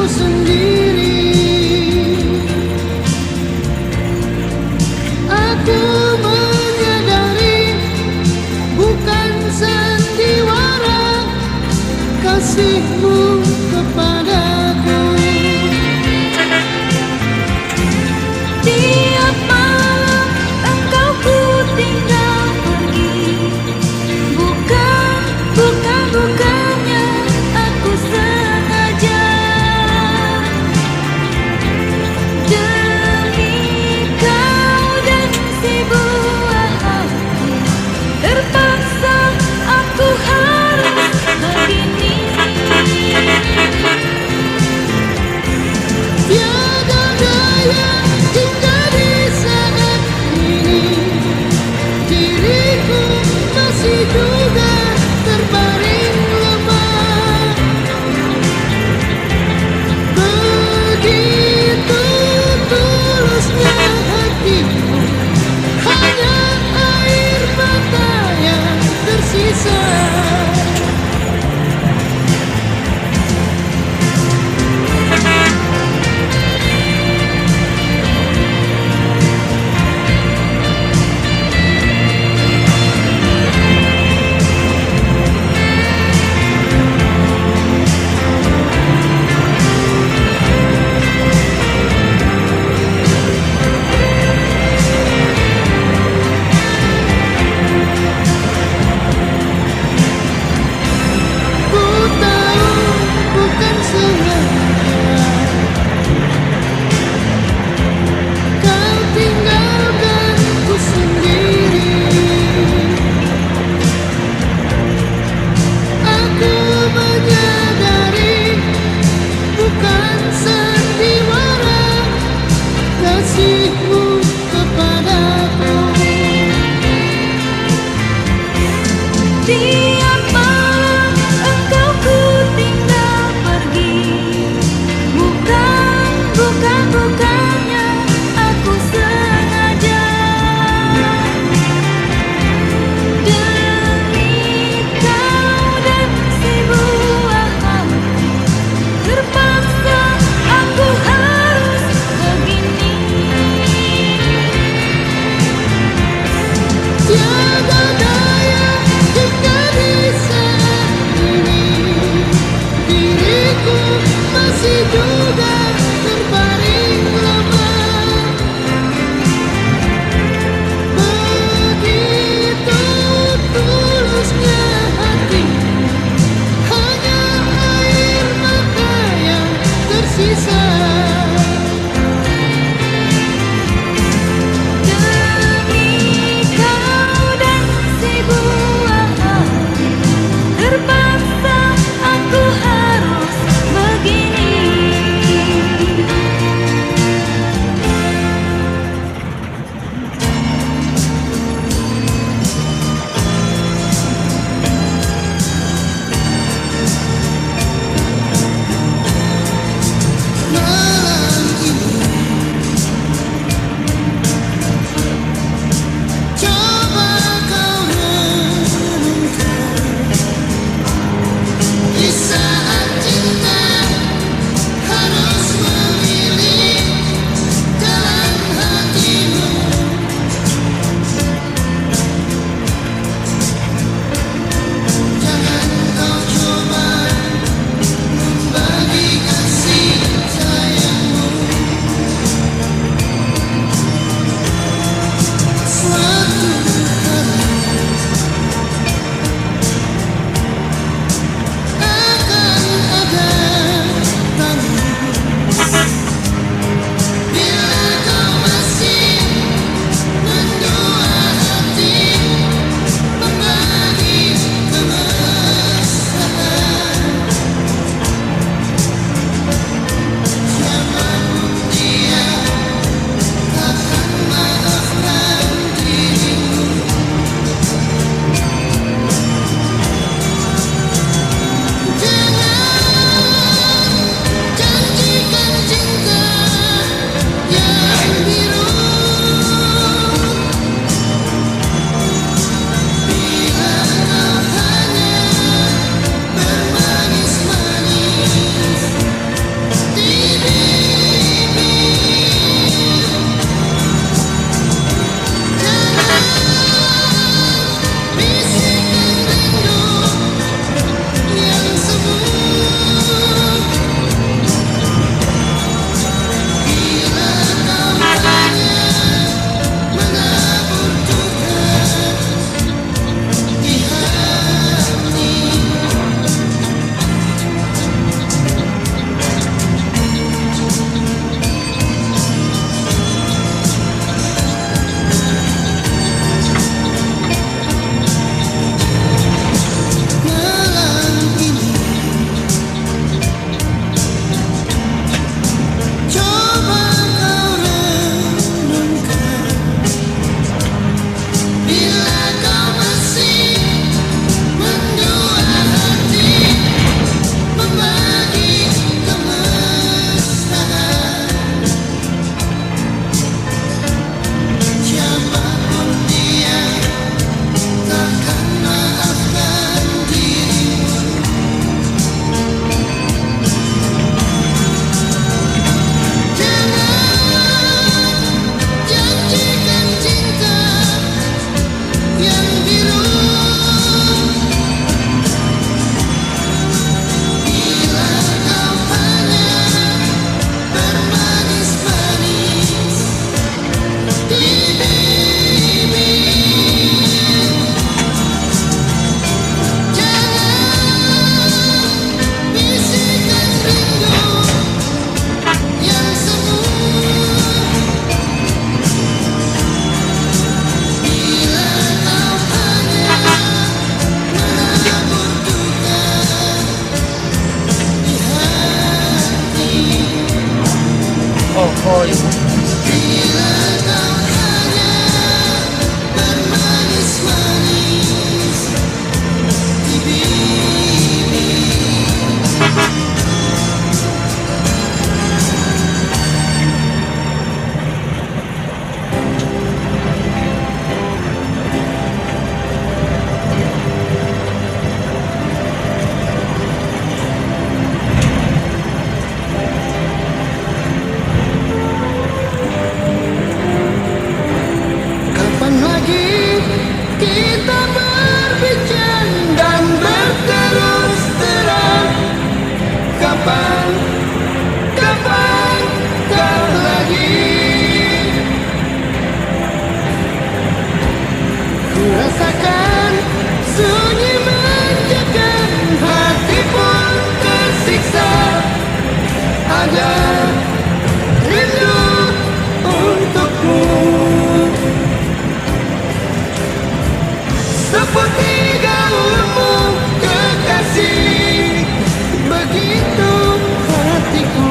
aku sendiri. Aku menyadari bukan sandiwara kasihmu kepadaku. Tiap malam engkau ku tinggal pergi. Bukannya aku sengaja. Demi kau dan si buah hati, terpaksa aku harus begini. Oh, oh, ibu. Bila kau hanya bermanis-manis di bibir. Kapan lagi kita berbincang dan berterus terang? Kapan, kapan kau lagi? Ku rasakan sunyi mencekam, hati pun tersiksa. Ada rindu untukmu. Seperti gaunmu kekasih, begitu hatiku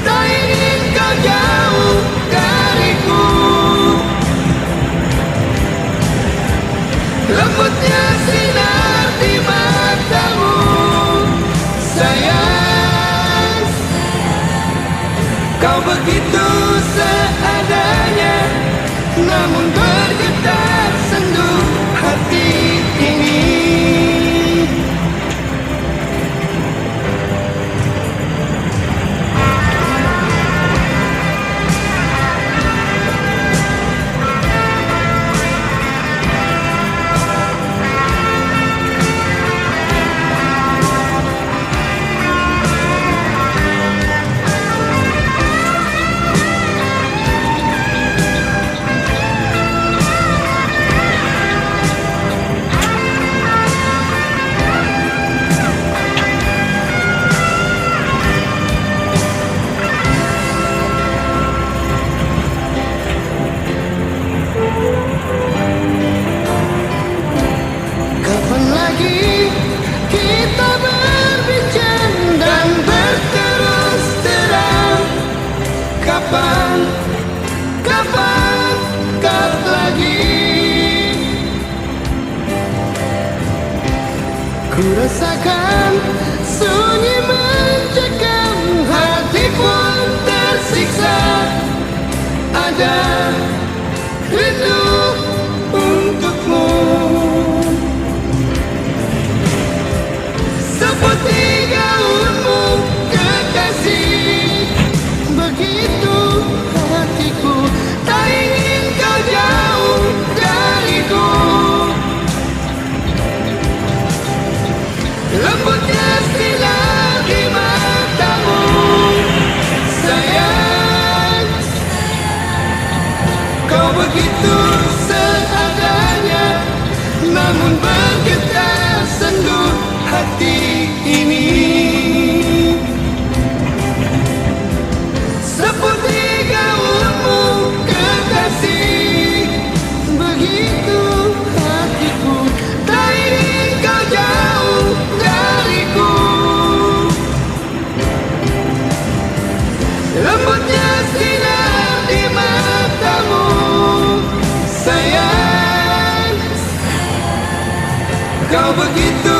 tak ingin kau jauh dariku. Lembutnya sinar di matamu, sayang. Kau begitu seadanya, namun bergetar sendu hati ini. Kapan lagi kita berbincang dan berterus terang? Kapan, kapan kau lagi? Ku rasakan sunyi mencekam, hati pun tersiksa. Ada rindu untukmu. Seperti gaunmu kekasih, begitu hatiku tak ingin kau jauh dariku. Lembutnya sinar di matamu, sayang. Kau begitu seadanya, namun bergetar sendu hati ini. Seperti gaunmu kekasih, begitu hatiku tak ingin kau jauh dariku. Lembutnya sinar di matamu, sayang. Kau begitu